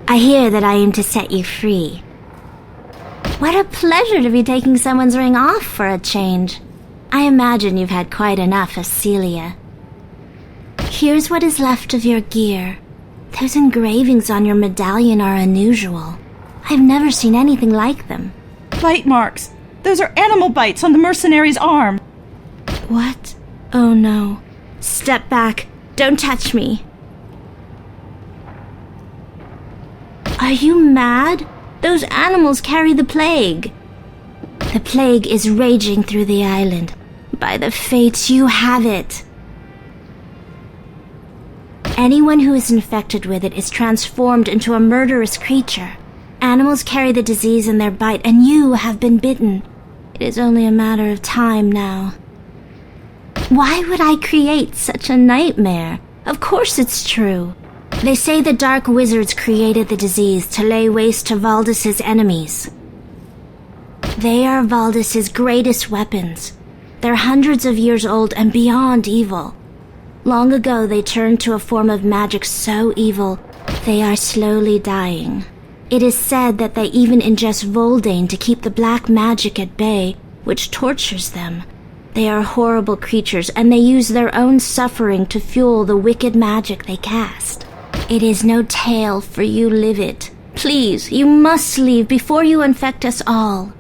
I hear that I am to set you free. What a pleasure to be taking someone's ring off for a change. I imagine you've had quite enough of Celia. Here's what is left of your gear. Those engravings on your medallion are unusual. I've never seen anything like them. Bite marks. Those are animal bites on the mercenary's arm. What? Oh no. Step back. Don't touch me. Are you mad? Those animals carry the plague. The plague is raging through the island. By the fates, you have it. Anyone who is infected with it is transformed into a murderous creature. Animals carry the disease in their bite, and you have been bitten. It is only a matter of time now. Why would I create such a nightmare? Of course it's true. They say the dark wizards created the disease to lay waste to Valdis' enemies. They are Valdis' greatest weapons. They're hundreds of years old and beyond evil. Long ago they turned to a form of magic so evil, they are slowly dying. It is said that they even ingest Voldane to keep the black magic at bay, which tortures them. They are horrible creatures, and they use their own suffering to fuel the wicked magic they cast. It is no tale, for you live it. Please, you must leave before you infect us all.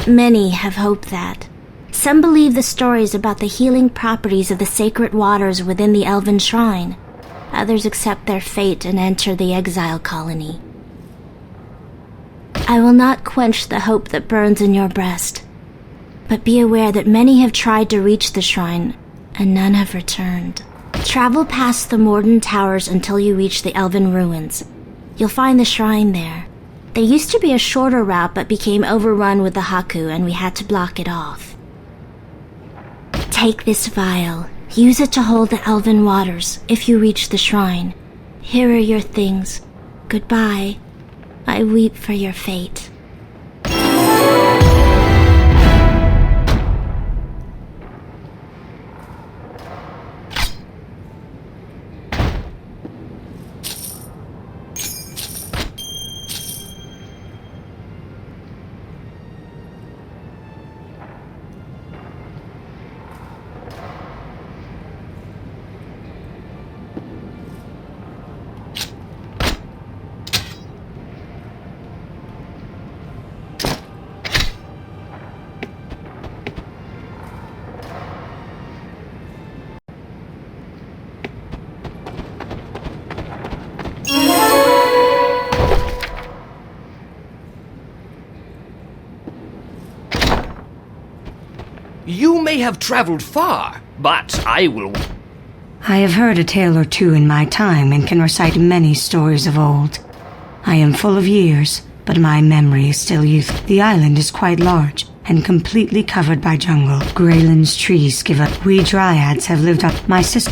Many have hoped that. Some believe the stories about the healing properties of the sacred waters within the Elven shrine. Others accept their fate and enter the exile colony. I will not quench the hope that burns in your breast, but be aware that many have tried to reach the shrine, and none have returned. Travel past the Morden Towers until you reach the Elven ruins. You'll find the shrine there. There used to be a shorter route but became overrun with the Haku, and we had to block it off. Take this vial. Use it to hold the Elven waters if you reach the shrine. Here are your things. Goodbye. I weep for your fate. You may have traveled far, but I will... I have heard a tale or two in my time and can recite many stories of old. I am full of years, but my memory is still youth. The island is quite large and completely covered by jungle. Greyland's trees give up. We dryads have lived up. My sister,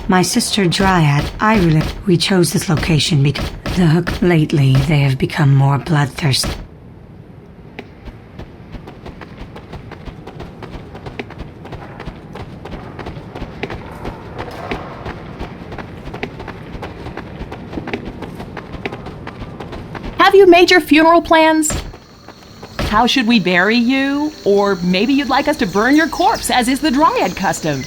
my sister dryad, Ireland. We chose this location because the hook. Lately, they have become more bloodthirsty. Have you made your funeral plans? How should we bury you? Or maybe you'd like us to burn your corpse, as is the dryad custom.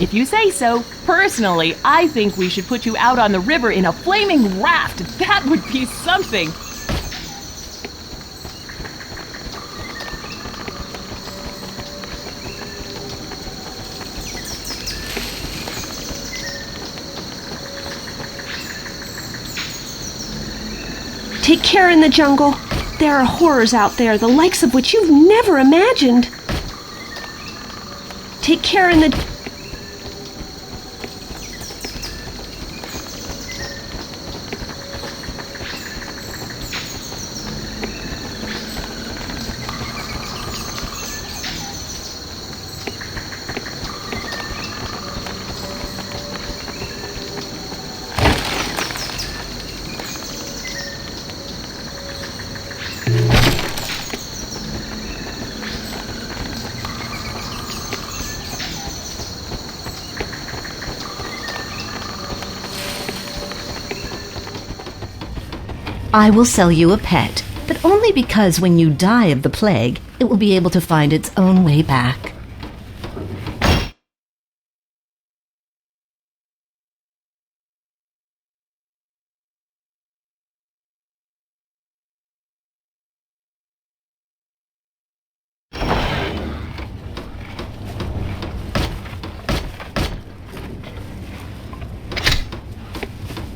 If you say so, personally, I think we should put you out on the river in a flaming raft. That would be something. Take care in the jungle. There are horrors out there, the likes of which you've never imagined. Take care in the... I will sell you a pet, but only because when you die of the plague, it will be able to find its own way back.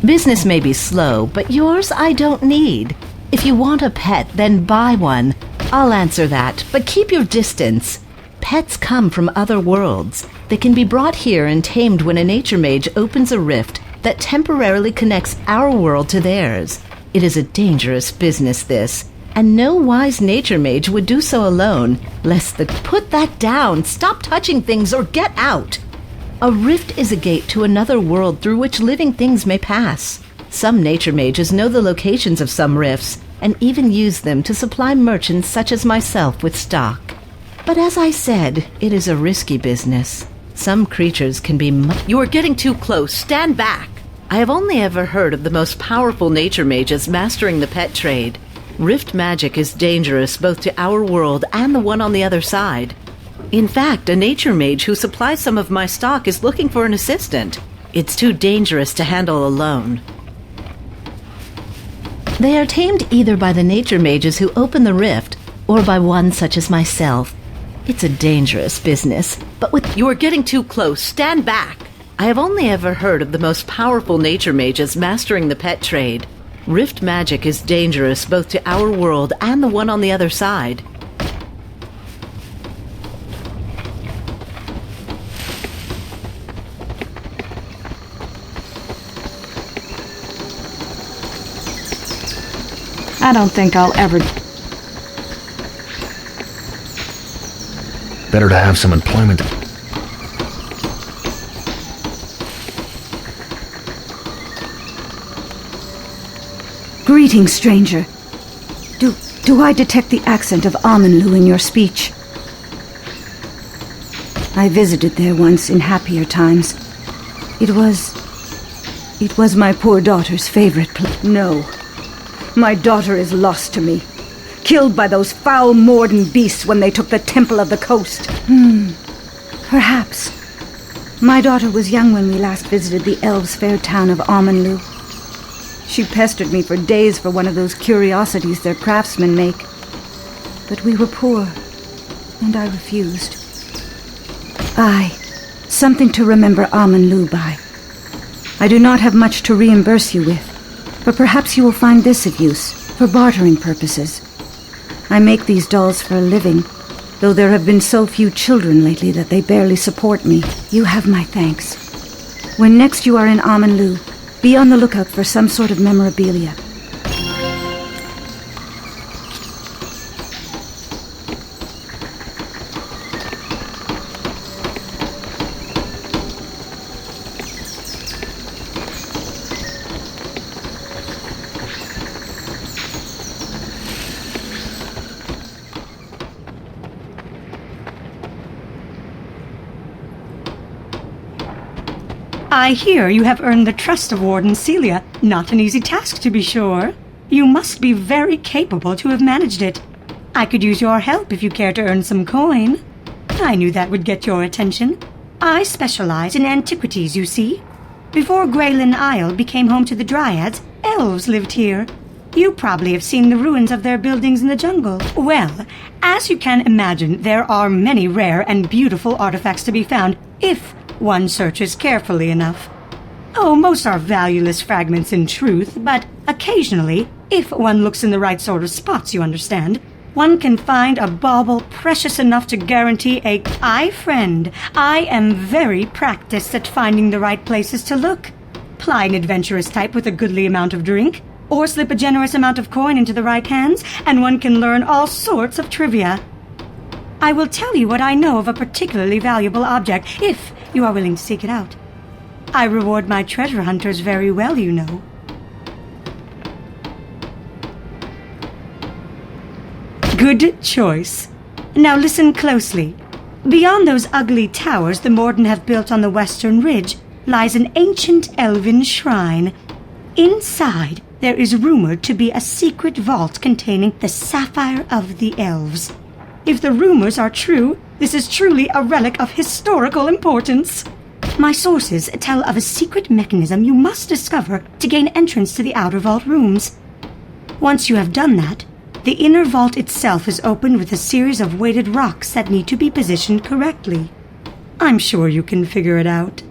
Business may be slow, but yours I don't need. If you want a pet, then buy one. I'll answer that, but keep your distance. Pets come from other worlds. They can be brought here and tamed when a nature mage opens a rift that temporarily connects our world to theirs. It is a dangerous business, this, and no wise nature mage would do so alone, lest the— Put that down! Stop touching things or get out! A rift is a gate to another world through which living things may pass. Some nature mages know the locations of some rifts, and even use them to supply merchants such as myself with stock. But as I said, it is a risky business. Some creatures can be You are getting too close. Stand back! I have only ever heard of the most powerful nature mages mastering the pet trade. Rift magic is dangerous both to our world and the one on the other side. In fact, a nature mage who supplies some of my stock is looking for an assistant. It's too dangerous to handle alone. They are tamed either by the nature mages who open the rift, or by one such as myself. It's a dangerous business, but with— You are getting too close. Stand back! I have only ever heard of the most powerful nature mages mastering the pet trade. Rift magic is dangerous both to our world and the one on the other side. I don't think I'll ever... Better to have some employment. Greetings, stranger. Do I detect the accent of Amanlu in your speech? I visited there once in happier times. It was my poor daughter's favorite place. No. My daughter is lost to me. Killed by those foul Morden beasts when they took the Temple of the Coast. Perhaps. My daughter was young when we last visited the elves' fair town of Amanlu. She pestered me for days for one of those curiosities their craftsmen make. But we were poor, and I refused. Aye, something to remember Amanlu by. I do not have much to reimburse you with, but perhaps you will find this of use, for bartering purposes. I make these dolls for a living, though there have been so few children lately that they barely support me. You have my thanks. When next you are in Amanlu, be on the lookout for some sort of memorabilia. I hear you have earned the trust of Warden Celia. Not an easy task, to be sure. You must be very capable to have managed it. I could use your help if you care to earn some coin. I knew that would get your attention. I specialize in antiquities, you see. Before Greylin Isle became home to the dryads, elves lived here. You probably have seen the ruins of their buildings in the jungle. Well, as you can imagine, there are many rare and beautiful artifacts to be found, if one searches carefully enough. Oh, most are valueless fragments in truth, but occasionally, if one looks in the right sort of spots, you understand, one can find a bauble precious enough to guarantee a— Aye, friend, I am very practiced at finding the right places to look. Ply an adventurous type with a goodly amount of drink, or slip a generous amount of coin into the right hands, and one can learn all sorts of trivia. I will tell you what I know of a particularly valuable object, if you are willing to seek it out. I reward my treasure hunters very well, you know. Good choice. Now listen closely. Beyond those ugly towers the Morden have built on the western ridge lies an ancient elven shrine. Inside, there is rumored to be a secret vault containing the Sapphire of the Elves. If the rumors are true, this is truly a relic of historical importance. My sources tell of a secret mechanism you must discover to gain entrance to the outer vault rooms. Once you have done that, the inner vault itself is opened with a series of weighted rocks that need to be positioned correctly. I'm sure you can figure it out.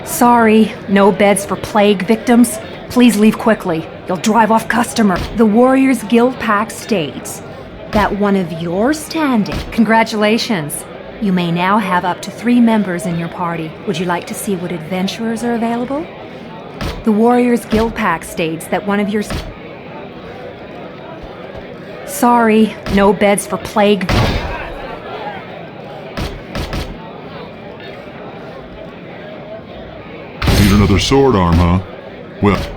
Sorry, no beds for plague victims. Please leave quickly. You'll drive off customer. The Warriors Guild Pack states that one of your standing. Congratulations. You may now have up to 3 members in your party. Would you like to see what adventurers are available? The Warriors Guild Pack states that one of your... Sorry, no beds for plague... Another sword arm, huh? Well...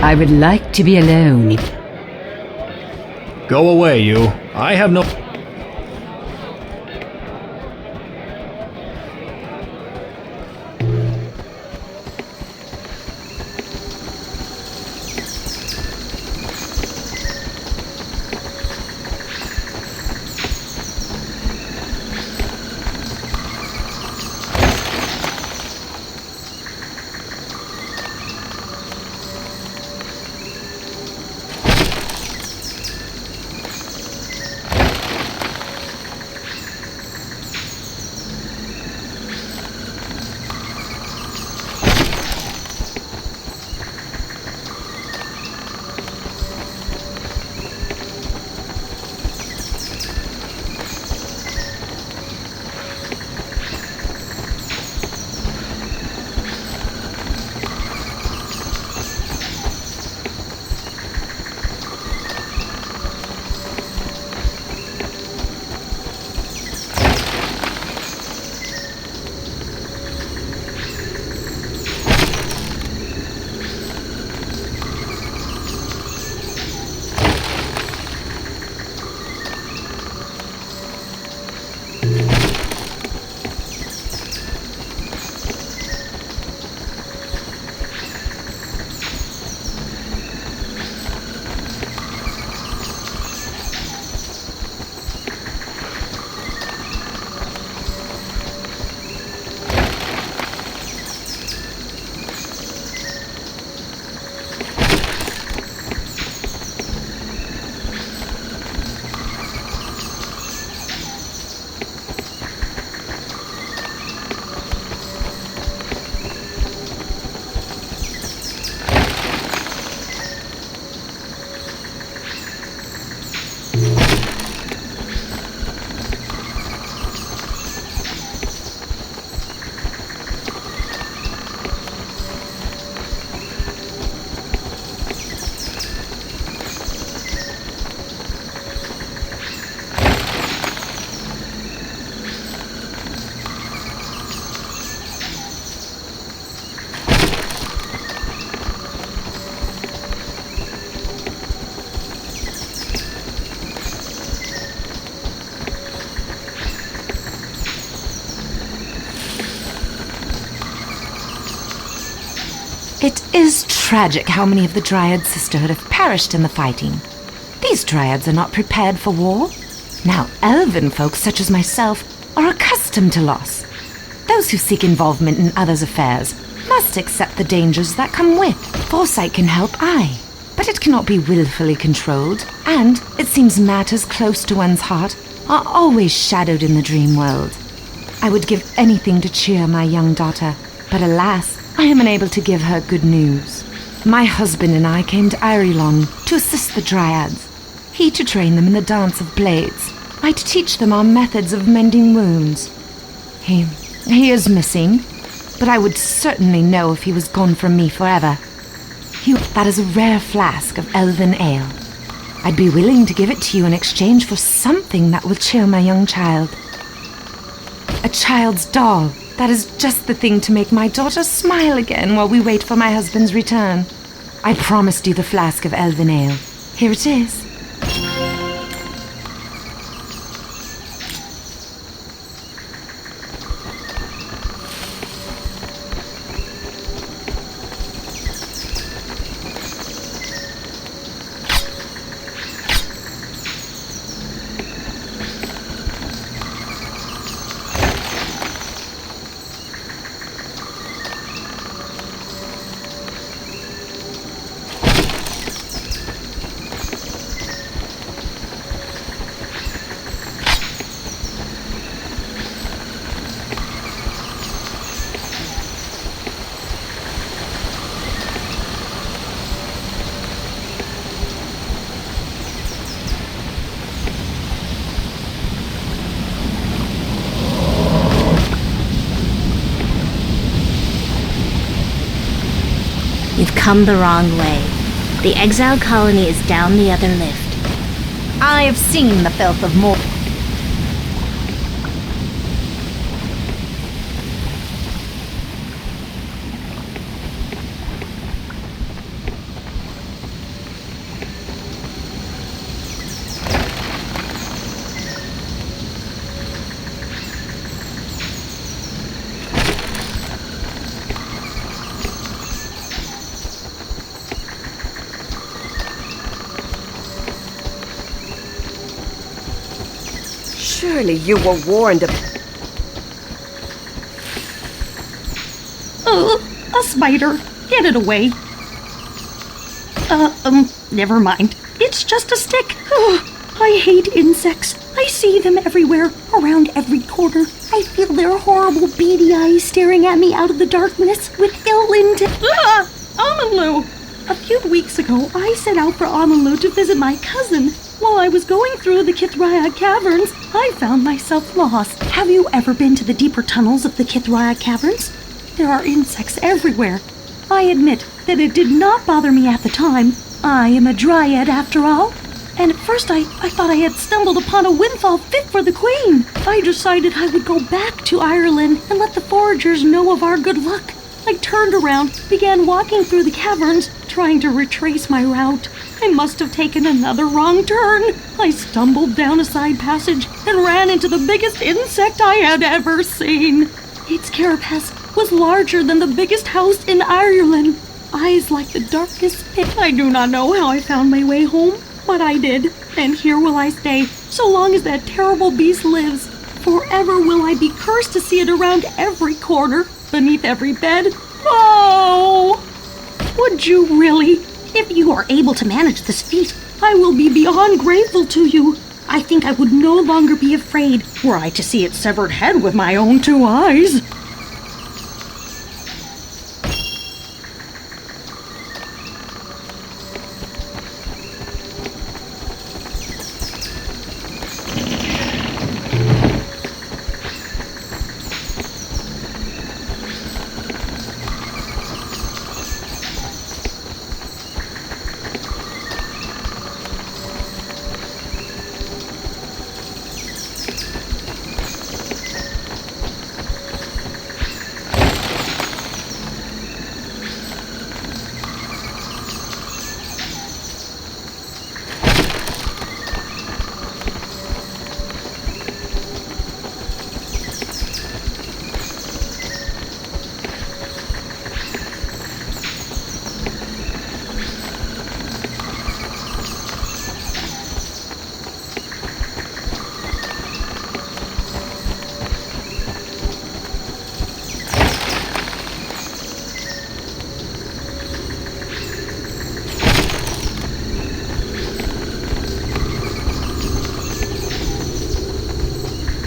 I would like to be alone. Go away, you. I have no... It is tragic how many of the Dryad sisterhood have perished in the fighting. These Dryads are not prepared for war. Now, Elven folks such as myself are accustomed to loss. Those who seek involvement in others' affairs must accept the dangers that come with. Foresight can help, aye, but it cannot be willfully controlled, and it seems matters close to one's heart are always shadowed in the dream world. I would give anything to cheer my young daughter, but alas, I am unable to give her good news. My husband and I came to Irilon to assist the Dryads. He to train them in the dance of blades, I to teach them our methods of mending wounds. He is missing, but I would certainly know if he was gone from me forever. That is a rare flask of Elven ale. I'd be willing to give it to you in exchange for something that will cheer my young child. A child's doll. That is just the thing to make my daughter smile again while we wait for my husband's return. I promised you the flask of Elven ale. Here it is. You've come the wrong way. The exile colony is down the other lift. I have seen the filth of more. Surely you were warned of... A spider. Get it away. Never mind. It's just a stick. I hate insects. I see them everywhere, around every corner. I feel their horrible beady eyes staring at me out of the darkness with ill intent. Amanlu! A few weeks ago, I set out for Amanlu to visit my cousin. While I was going through the Kithryad caverns, I found myself lost. Have you ever been to the deeper tunnels of the Kithryad caverns? There are insects everywhere. I admit that it did not bother me at the time. I am a dryad after all. And at first I thought I had stumbled upon a windfall fit for the queen. I decided I would go back to Ireland and let the foragers know of our good luck. I turned around, began walking through the caverns, trying to retrace my route. I must have taken another wrong turn. I stumbled down a side passage and ran into the biggest insect I had ever seen. Its carapace was larger than the biggest house in Ireland. Eyes like the darkest pit. I do not know how I found my way home, but I did, and here will I stay, so long as that terrible beast lives. Forever will I be cursed to see it around every corner, beneath every bed. Oh! Would you really? If you are able to manage this feat, I will be beyond grateful to you. I think I would no longer be afraid were I to see its severed head with my own two eyes.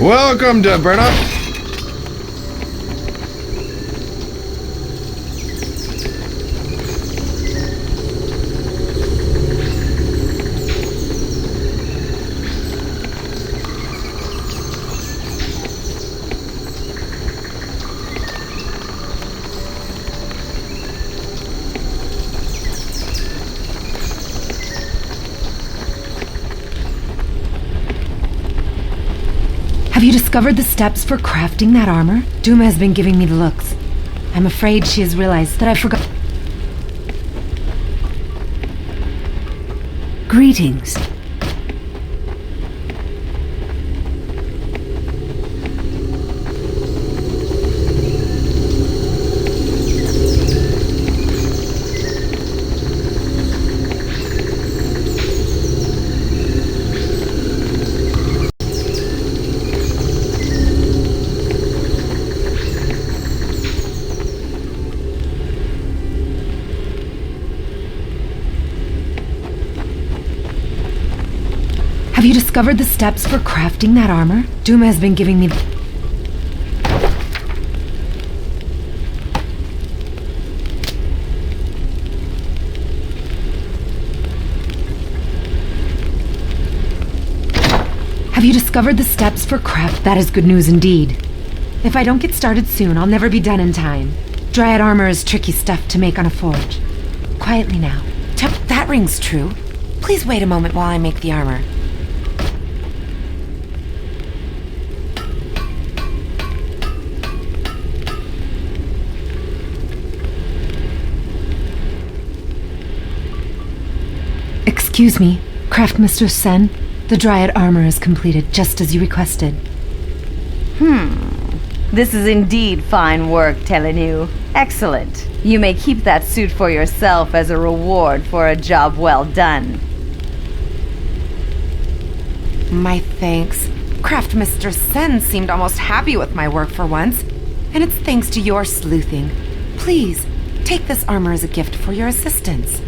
Welcome to Berna. Have you discovered the steps for crafting that armor? Duma has been giving me the looks. I'm afraid she has realized that I forgot. Greetings. Have you discovered the steps for crafting that armor? Duma has been giving me... Have you discovered the steps for craft? That is good news indeed. If I don't get started soon, I'll never be done in time. Dryad armor is tricky stuff to make on a forge. Quietly now. That rings true. Please wait a moment while I make the armor. Excuse me, Craftmaster Sen. The Dryad armor is completed, just as you requested. This is indeed fine work, Telenu. Excellent. You may keep that suit for yourself as a reward for a job well done. My thanks. Craftmaster Sen seemed almost happy with my work for once, and it's thanks to your sleuthing. Please, take this armor as a gift for your assistance.